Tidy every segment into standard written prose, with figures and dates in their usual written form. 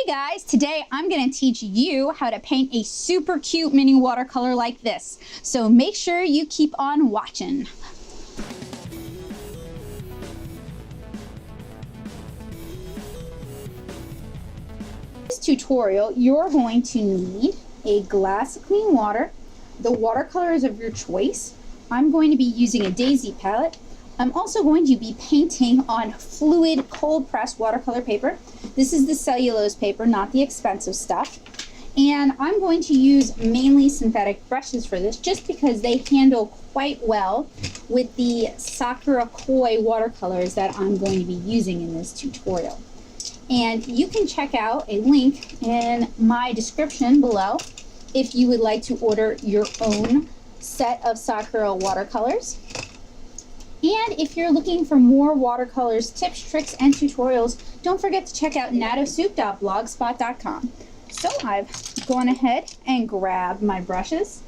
Hey guys, today I'm going to teach you how to paint a super cute mini watercolor like this. So make sure you keep on watching. This tutorial, you're going to need a glass of clean water, the watercolors of your choice. I'm going to be using a daisy palette. I'm also going to be painting on fluid cold pressed watercolor paper. This is the cellulose paper, not the expensive stuff. And I'm going to use mainly synthetic brushes for this just because they handle quite well with the Sakura Koi watercolors that I'm going to be using in this tutorial. And you can check out a link in my description below if you would like to order your own set of Sakura watercolors. And if you're looking for more watercolors, tips, tricks, and tutorials, don't forget to check out natosoup.blogspot.com. So I've gone ahead and grabbed my brushes,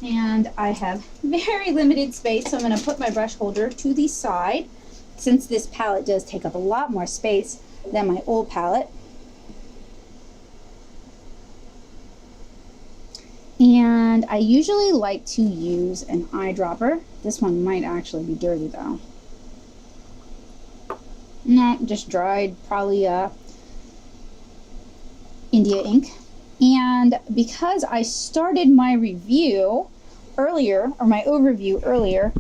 and I have very limited space, so I'm going to put my brush holder to the side, since this palette does take up a lot more space than my old palette. And I usually like to use an eyedropper. This one might actually be dirty though. No, just dried, probably India ink. And because I started my review earlier, or my overview earlier,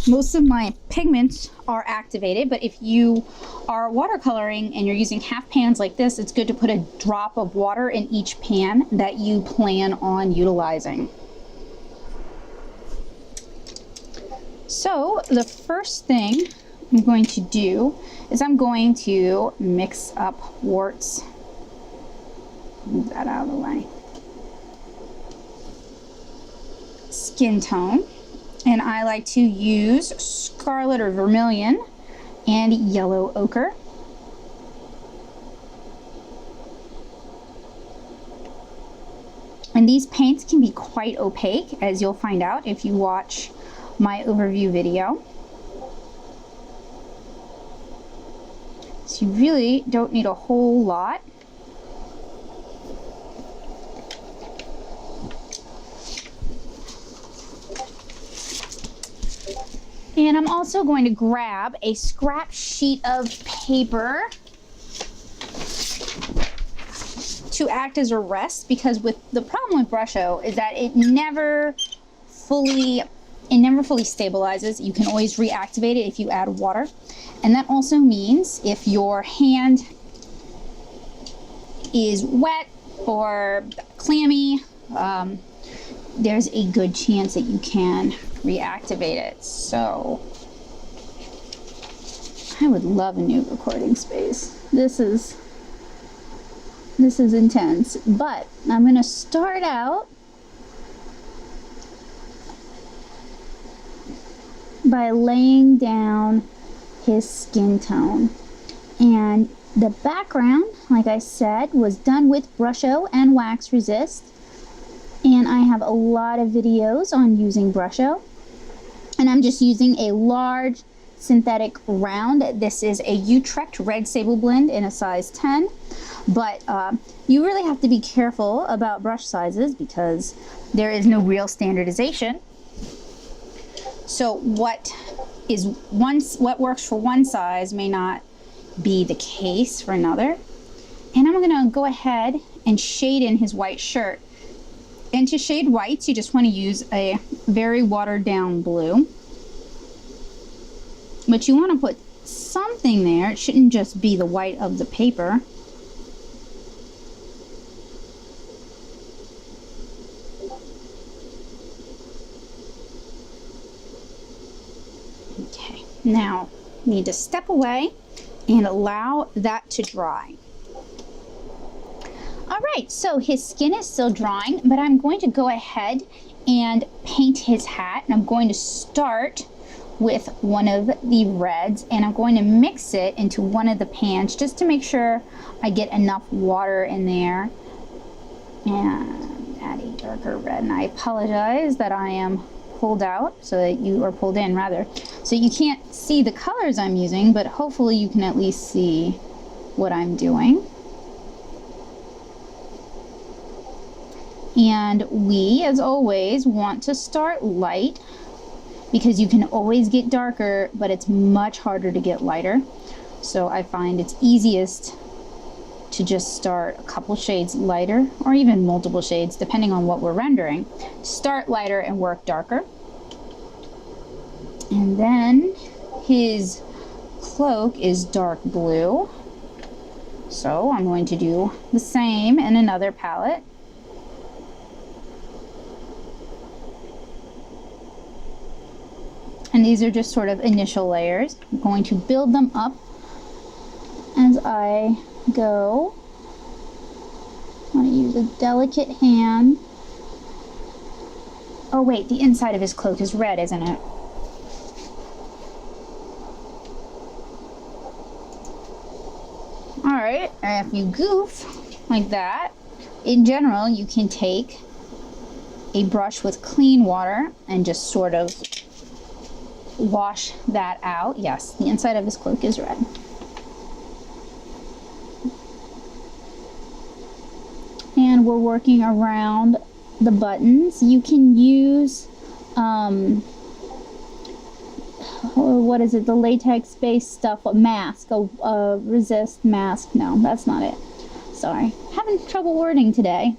most of my pigments are activated, but if you are watercoloring and you're using half pans like this, it's good to put a drop of water in each pan that you plan on utilizing. So the first thing I'm going to do is I'm going to mix up warts. Move that out of the way. Skin tone. And I like to use scarlet or vermilion and yellow ochre. And these paints can be quite opaque, as you'll find out if you watch my overview video. So you really don't need a whole lot. And I'm also going to grab a scrap sheet of paper to act as a rest, because with the problem with Brusho is that it never fully stabilizes. You can always reactivate it if you add water. And that also means if your hand is wet or clammy, there's a good chance that you can reactivate it. So I would love a new recording space. This is intense, but I'm going to start out by laying down his skin tone. And the background, like I said, was done with Brusho and Wax Resist. And I have a lot of videos on using Brusho. And I'm just using a large synthetic round. This is a Utrecht Red Sable Blend in a size 10. But you really have to be careful about brush sizes because there is no real standardization. So what works for one size may not be the case for another. And I'm going to go ahead and shade in his white shirt. And to shade whites, you just want to use a very watered down blue. But you want to put something there. It shouldn't just be the white of the paper. Okay, now need to step away and allow that to dry. Alright, so his skin is still drying, but I'm going to go ahead and paint his hat. And I'm going to start with one of the reds, and I'm going to mix it into one of the pans just to make sure I get enough water in there. And add a darker red, and I apologize that I am pulled out, so that you are pulled in rather. So you can't see the colors I'm using, but hopefully you can at least see what I'm doing. And we, as always, want to start light because you can always get darker, but it's much harder to get lighter. So I find it's easiest to just start a couple shades lighter, or even multiple shades, depending on what we're rendering. Start lighter and work darker. And then his cloak is dark blue. So I'm going to do the same in another palette. And these are just sort of initial layers. I'm going to build them up as I go. I want to use a delicate hand. Oh wait, the inside of his cloak is red, isn't it? Alright, if you goof like that, in general, you can take a brush with clean water and just sort of wash that out. Yes, the inside of his cloak is red. And we're working around the buttons. You can use, what is it, the latex based stuff, a mask, a resist mask. No, that's not it. Sorry, having trouble wording today.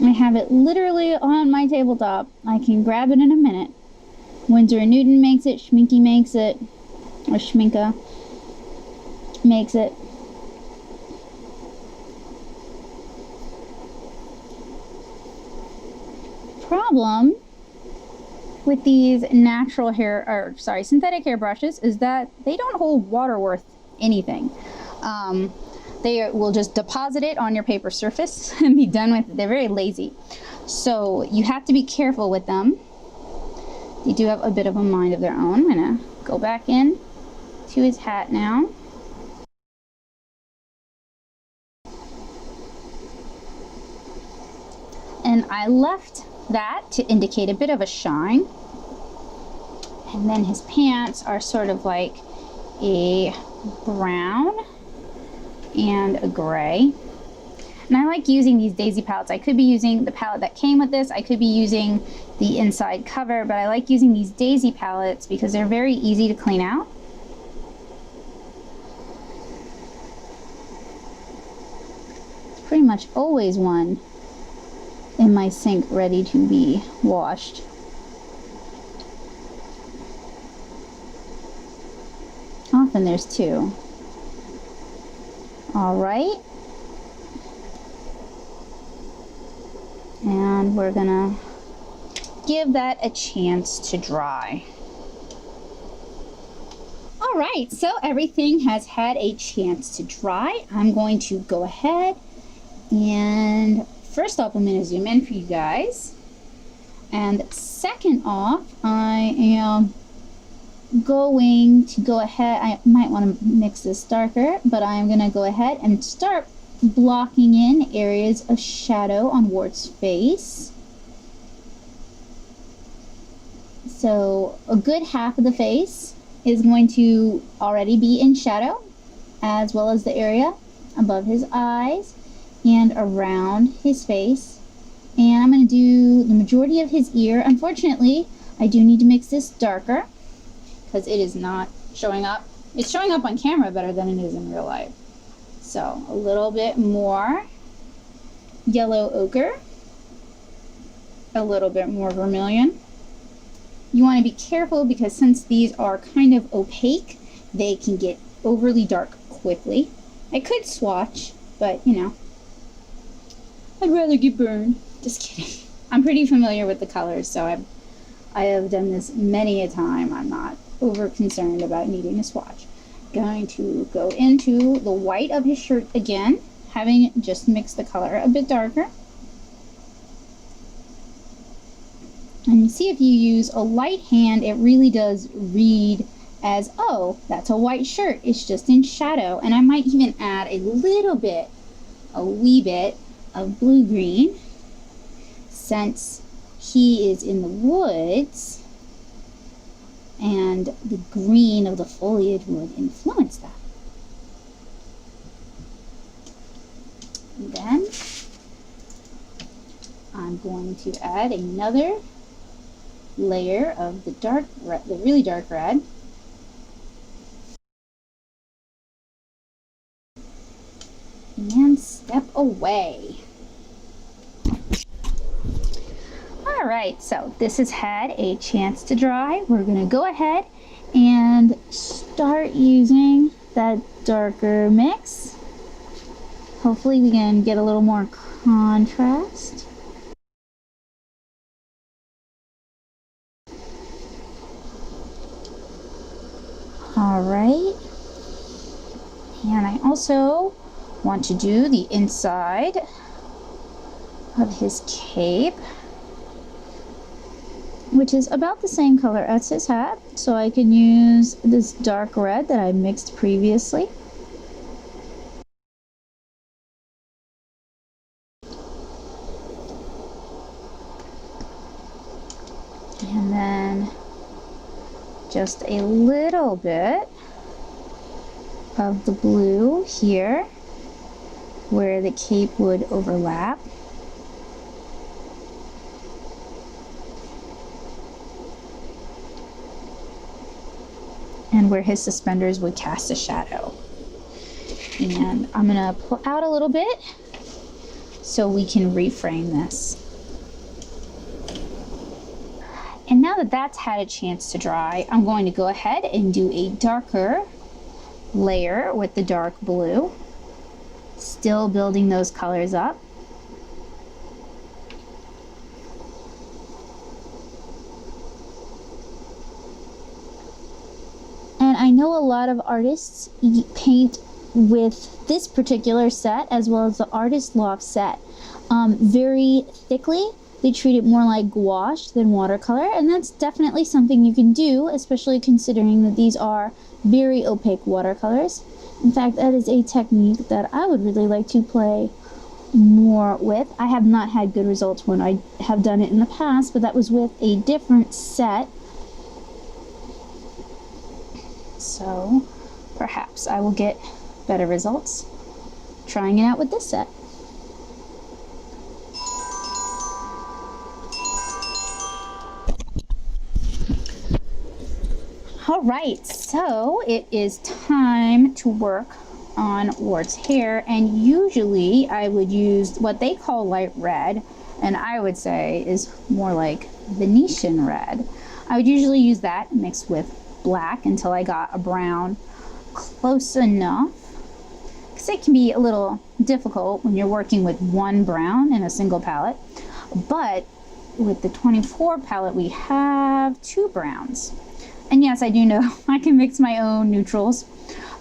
I have it literally on my tabletop. I can grab it in a minute. Winsor & Newton makes it, Schminky makes it, or Schminka makes it. Problem with these natural hair, or sorry, synthetic hair brushes is that they don't hold water worth anything. They will just deposit it on your paper surface and be done with it. They're very lazy. So you have to be careful with them. They do have a bit of a mind of their own. I'm gonna go back in to his hat now. And I left that to indicate a bit of a shine. And then his pants are sort of like a brown and a gray. And I like using these daisy palettes. I could be using the palette that came with this. I could be using the inside cover, but I like using these daisy palettes because they're very easy to clean out. There's pretty much always one in my sink ready to be washed. Often there's two. All right. And we're gonna give that a chance to dry. All right, so everything has had a chance to dry. I'm going to go ahead and first off, I'm gonna zoom in for you guys. And second off, I am going to go ahead, I might want to mix this darker, but I'm gonna go ahead and start blocking in areas of shadow on Wart's face. So a good half of the face is going to already be in shadow, as well as the area above his eyes and around his face. And I'm going to do the majority of his ear. Unfortunately, I do need to mix this darker because it is not showing up. It's showing up on camera better than it is in real life. So a little bit more yellow ochre, a little bit more vermilion. You want to be careful because since these are kind of opaque, they can get overly dark quickly. I could swatch, but you know, I'd rather get burned. Just kidding. I'm pretty familiar with the colors, so I have done this many a time. I'm not over concerned about needing to swatch. Going to go into the white of his shirt again, having just mixed the color a bit darker. And you see if you use a light hand, it really does read as, oh, that's a white shirt. It's just in shadow. And I might even add a little bit, a wee bit of blue-green since he is in the woods. And the green of the foliage would influence that. And then I'm going to add another layer of the dark red, the really dark red. And step away. All right, so this has had a chance to dry. We're gonna go ahead and start using that darker mix. Hopefully we can get a little more contrast. All right, and I also want to do the inside of his cape, which is about the same color as his hat, so I can use this dark red that I mixed previously. And then just a little bit of the blue here where the cape would overlap. And where his suspenders would cast a shadow. And I'm gonna pull out a little bit so we can reframe this. And now that that's had a chance to dry, I'm going to go ahead and do a darker layer with the dark blue. Still building those colors up. And I know a lot of artists paint with this particular set as well as the Artist Loft set very thickly. They treat it more like gouache than watercolor, and that's definitely something you can do, especially considering that these are very opaque watercolors. In fact, that is a technique that I would really like to play more with. I have not had good results when I have done it in the past, but that was with a different set. So perhaps I will get better results trying it out with this set. All right, so it is time to work on Wart's hair, and usually I would use what they call light red, and I would say is more like Venetian red. I would usually use that mixed with black until I got a brown close enough, because it can be a little difficult when you're working with one brown in a single palette, but with the 24 palette we have two browns. And yes, I do know I can mix my own neutrals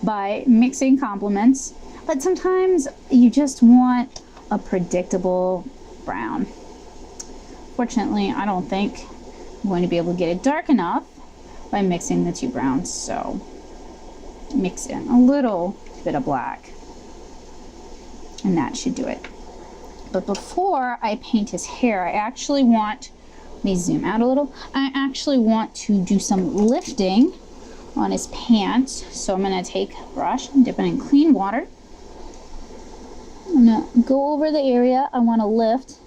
by mixing complements, but sometimes you just want a predictable brown. Fortunately, I don't think I'm going to be able to get it dark enough by mixing the two browns, so mix in a little bit of black, and that should do it. But before I paint his hair, I actually want, let me zoom out a little, I actually want to do some lifting on his pants. So I'm going to take a brush and dip it in clean water. I'm going to go over the area I want to lift,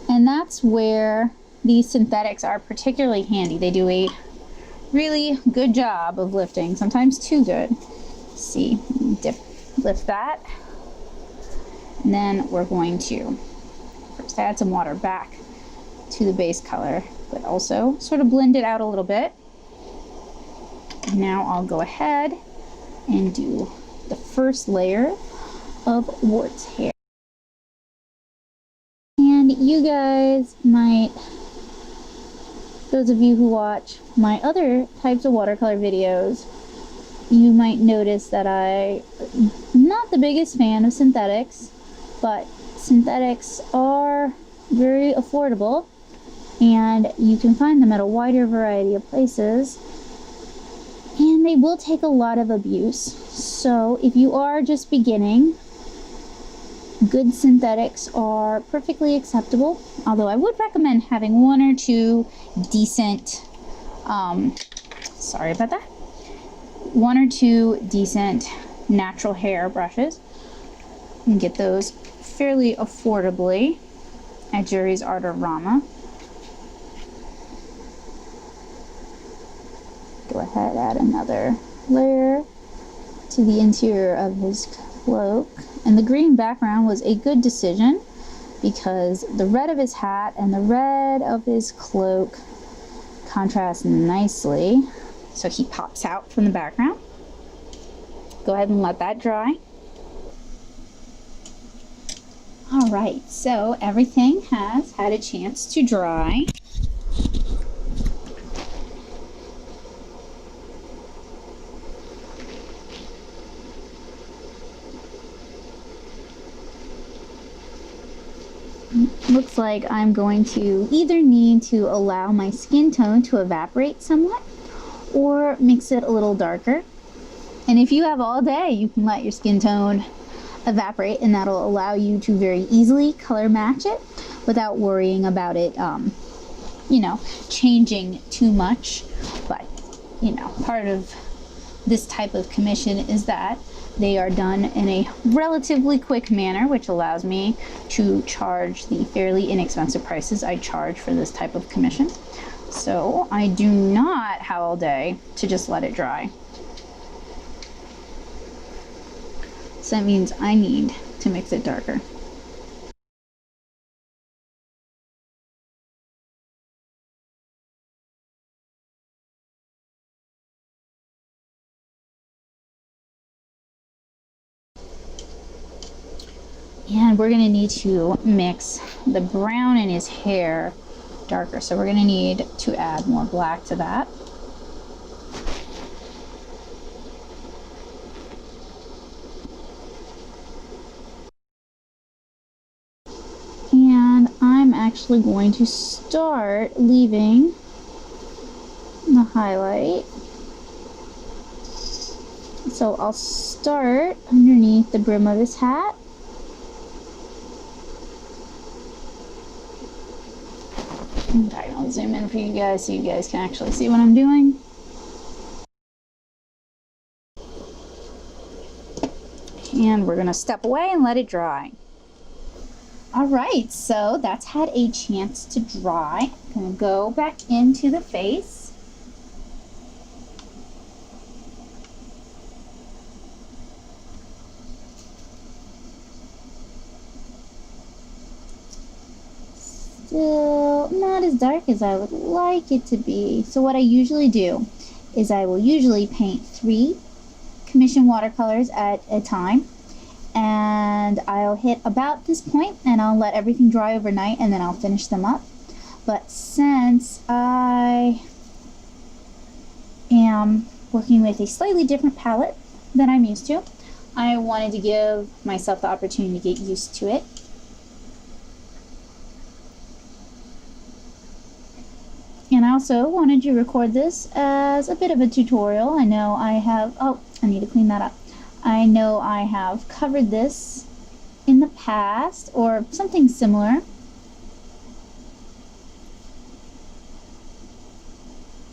and that's where these synthetics are particularly handy. They do a really good job of lifting, sometimes too good. See, lift that, and then we're going to first add some water back to the base color, but also sort of blend it out a little bit. Now I'll go ahead and do the first layer of Wart's hair. And you guys might, those of you who watch my other types of watercolor videos, you might notice that I'm not the biggest fan of synthetics, but synthetics are very affordable and you can find them at a wider variety of places, and they will take a lot of abuse. So if you are just beginning, good synthetics are perfectly acceptable, although I would recommend having one or two decent, sorry about that, one or two decent natural hair brushes. You can get those fairly affordably. at Jerry's Artorama. Go ahead, add another layer to the interior of his cloak. And the green background was a good decision because the red of his hat and the red of his cloak contrast nicely. So he pops out from the background. Go ahead and let that dry. All right, so everything has had a chance to dry. Looks like I'm going to either need to allow my skin tone to evaporate somewhat or mix it a little darker. And if you have all day, you can let your skin tone evaporate, and that'll allow you to very easily color match it without worrying about it, you know, changing too much. But, you know, part of this type of commission is that they are done in a relatively quick manner, which allows me to charge the fairly inexpensive prices I charge for this type of commission. So I do not have all day to just let it dry. So that means I need to mix it darker. And we're gonna need to mix the brown in his hair darker. So we're gonna need to add more black to that. And I'm actually going to start leaving the highlight. So I'll start underneath the brim of his hat. Okay, I'll zoom in for you guys so you guys can actually see what I'm doing. And we're gonna step away and let it dry. All right, so that's had a chance to dry. I'm gonna go back into the face. Still not as dark as I would like it to be. So what I usually do is I will usually paint 3 commission watercolors at a time, and I'll hit about this point and I'll let everything dry overnight and then I'll finish them up. But since I am working with a slightly different palette than I'm used to, I wanted to give myself the opportunity to get used to it. And I also wanted to record this as a bit of a tutorial. I know I have, oh, I need to clean that up. I know I have covered this in the past or something similar.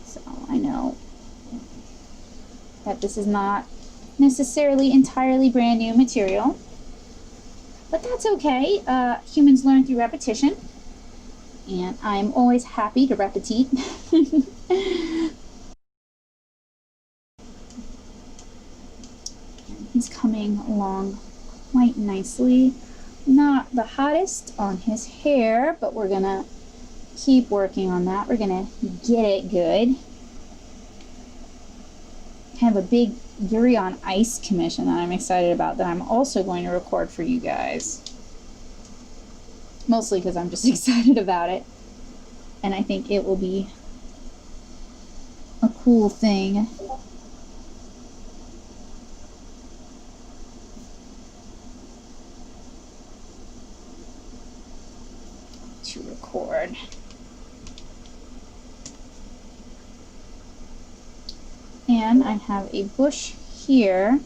So I know that this is not necessarily entirely brand new material, but that's okay. Humans learn through repetition. And I'm always happy to repeat. He's coming along quite nicely. Not the hottest on his hair, but we're gonna keep working on that. We're gonna get it good. I have a big Yuri on Ice commission that I'm excited about that I'm also going to record for you guys. Mostly because I'm just excited about it. And I think it will be a cool thing. To record. And I have a bush here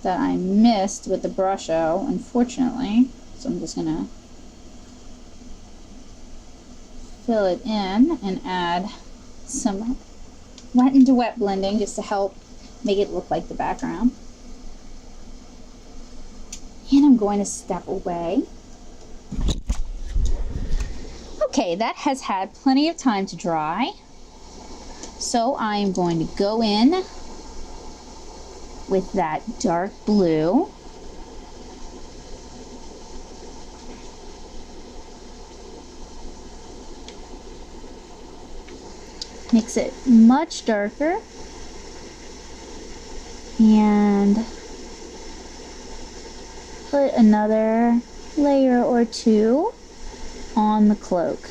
that I missed with the Brusho, unfortunately. So I'm just gonna fill it in and add some wet into wet blending just to help make it look like the background. And I'm going to step away. Okay, that has had plenty of time to dry. So I'm going to go in with that dark blue. Makes it much darker. And put another layer or two on the cloak.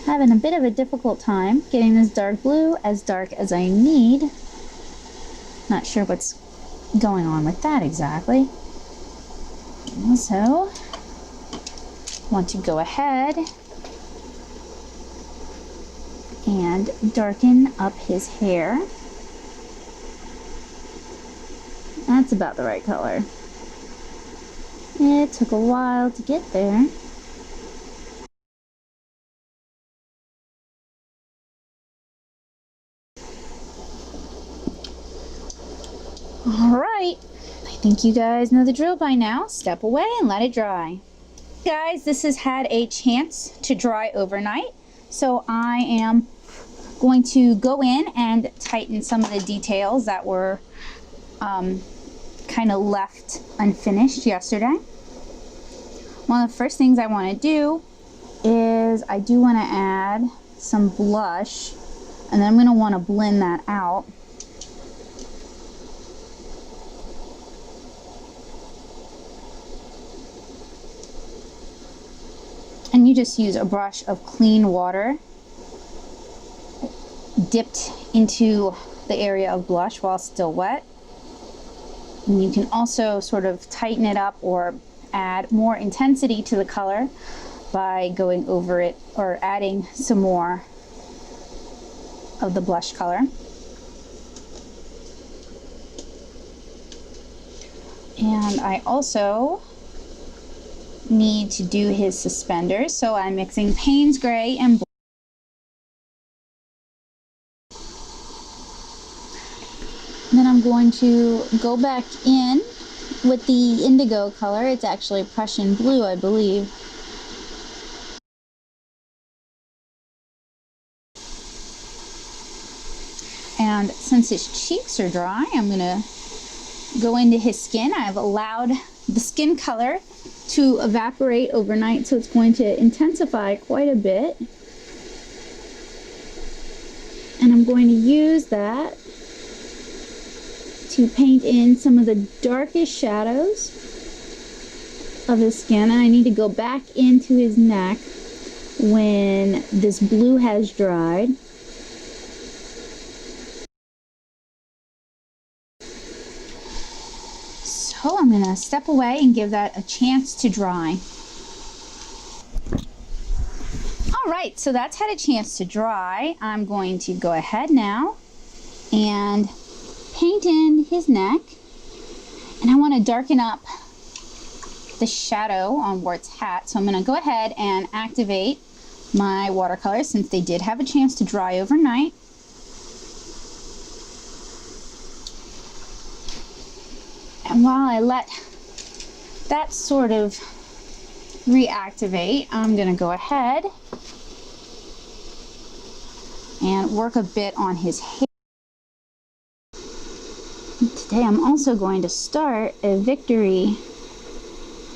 Having a bit of a difficult time getting this dark blue as dark as I need. Not sure what's going on with that exactly. Also, want to go ahead and darken up his hair. That's about the right color. It took a while to get there. All right, I think you guys know the drill by now. Step away and let it dry. Guys, this has had a chance to dry overnight, so I am going to go in and tighten some of the details that were kind of left unfinished yesterday. One of the first things I want to do is I do want to add some blush, and then I'm going to want to blend that out. And you just use a brush of clean water dipped into the area of blush while still wet. And you can also sort of tighten it up or add more intensity to the color by going over it or adding some more of the blush color. And I also need to do his suspenders, so I'm mixing Payne's Gray and blue. Then I'm going to go back in with the indigo color. It's actually Prussian blue, I believe. And since his cheeks are dry, I'm gonna go into his skin. I've allowed the skin color to evaporate overnight, so it's going to intensify quite a bit. And I'm going to use that to paint in some of the darkest shadows of his skin. And I need to go back into his neck when this blue has dried. So I'm going to step away and give that a chance to dry. All right, so that's had a chance to dry. I'm going to go ahead now and paint in his neck. And I want to darken up the shadow on Wart's hat. So I'm going to go ahead and activate my watercolors since they did have a chance to dry overnight. And while I let that sort of reactivate, I'm going to go ahead and work a bit on his hair. Today I'm also going to start a Victory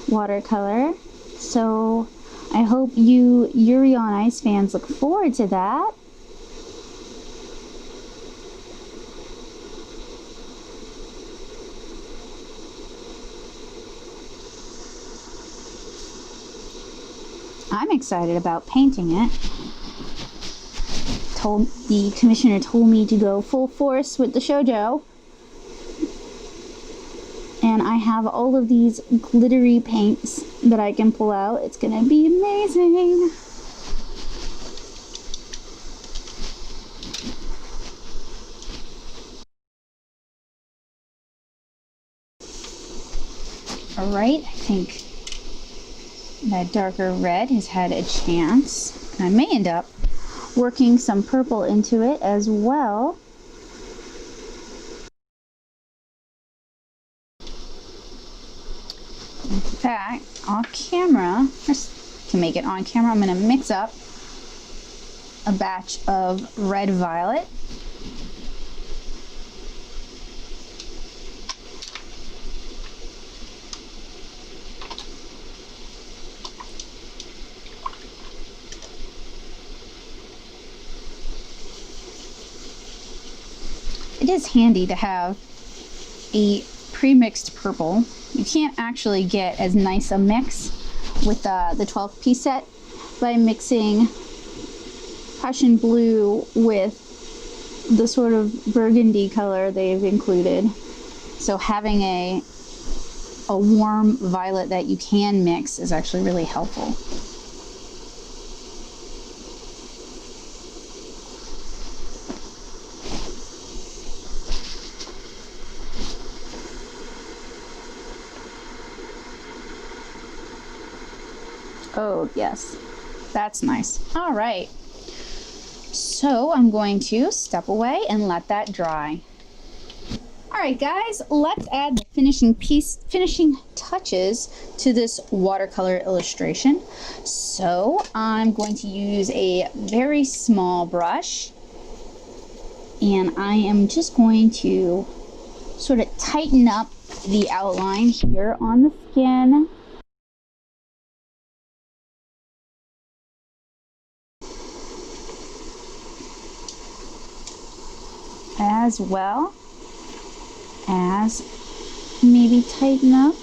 watercolor, so I hope you Yuri on Ice fans look forward to that. I'm excited about painting it. The commissioner told me to go full force with the shoujo. And I have all of these glittery paints that I can pull out. It's gonna be amazing. All right, I think that darker red has had a chance. I may end up working some purple into it as well. In fact, off camera, just to make it on camera, I'm going to mix up a batch of red violet. It is handy to have a pre-mixed purple. You can't actually get as nice a mix with the 12-piece set by mixing Prussian blue with the sort of burgundy color they've included. So having a warm violet that you can mix is actually really helpful. Oh, yes, that's nice. All right, so I'm going to step away and let that dry. All right, guys, let's add the finishing touches to this watercolor illustration. So I'm going to use a very small brush, and I am just going to sort of tighten up the outline here on the skin. As well as maybe tighten up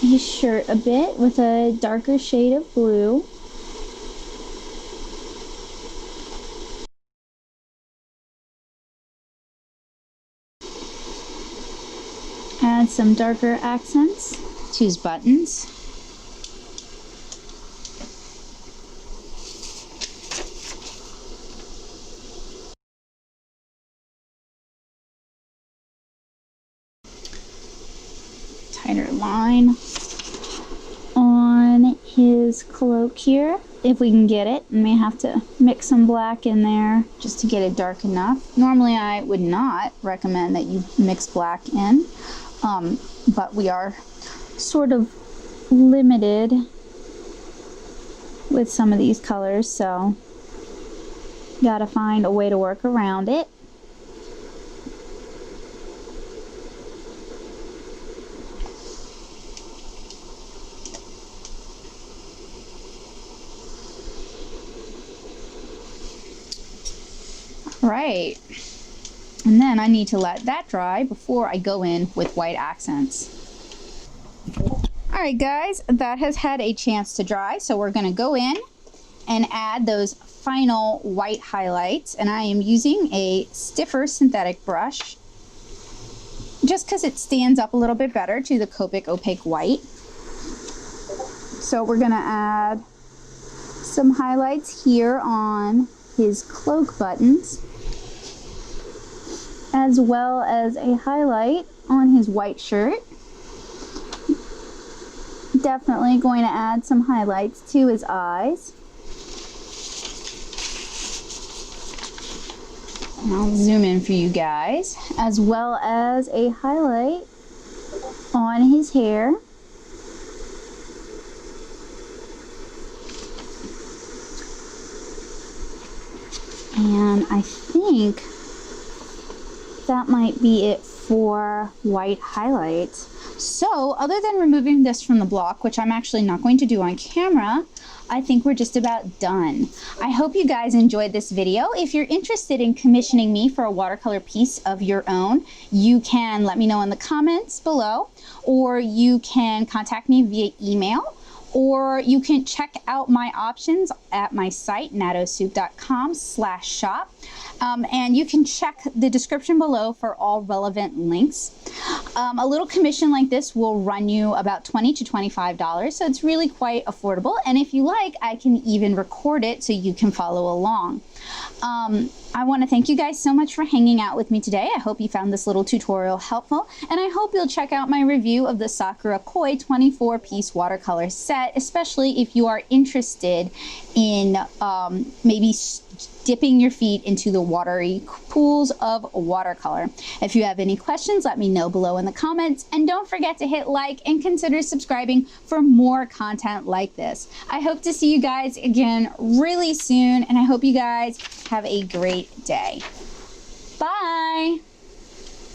his shirt a bit with a darker shade of blue. Add some darker accents to his buttons. Tighter line on his cloak here, if we can get it. I may have to mix some black in there just to get it dark enough. Normally I would not recommend that you mix black in, but we are sort of limited with some of these colors, so gotta find a way to work around it. Right, and then I need to let that dry before I go in with white accents. All right, guys, that has had a chance to dry, so we're going to go in and add those final white highlights, and I am using a stiffer synthetic brush just because it stands up a little bit better to the Copic opaque white. So we're going to add some highlights here on his cloak buttons, as well as a highlight on his white shirt. Definitely going to add some highlights to his eyes. And I'll zoom in for you guys, as well as a highlight on his hair. And I think that might be it for white highlights. So other than removing this from the block, which I'm actually not going to do on camera, I think we're just about done. I hope you guys enjoyed this video. If you're interested in commissioning me for a watercolor piece of your own, you can let me know in the comments below, or you can contact me via email, or you can check out my options at my site, nattosoup.com/shop. And you can check the description below for all relevant links. A little commission like this will run you about $20 to $25, so it's really quite affordable. And if you like, I can even record it so you can follow along. I want to thank you guys so much for hanging out with me today. I hope you found this little tutorial helpful, and I hope you'll check out my review of the Sakura Koi 24-piece watercolor set, especially if you are interested in maybe dipping your feet into into the watery pools of watercolor. If you have any questions, let me know below in the comments, and don't forget to hit like and consider subscribing for more content like this. I hope to see you guys again really soon, and I hope you guys have a great day. Bye!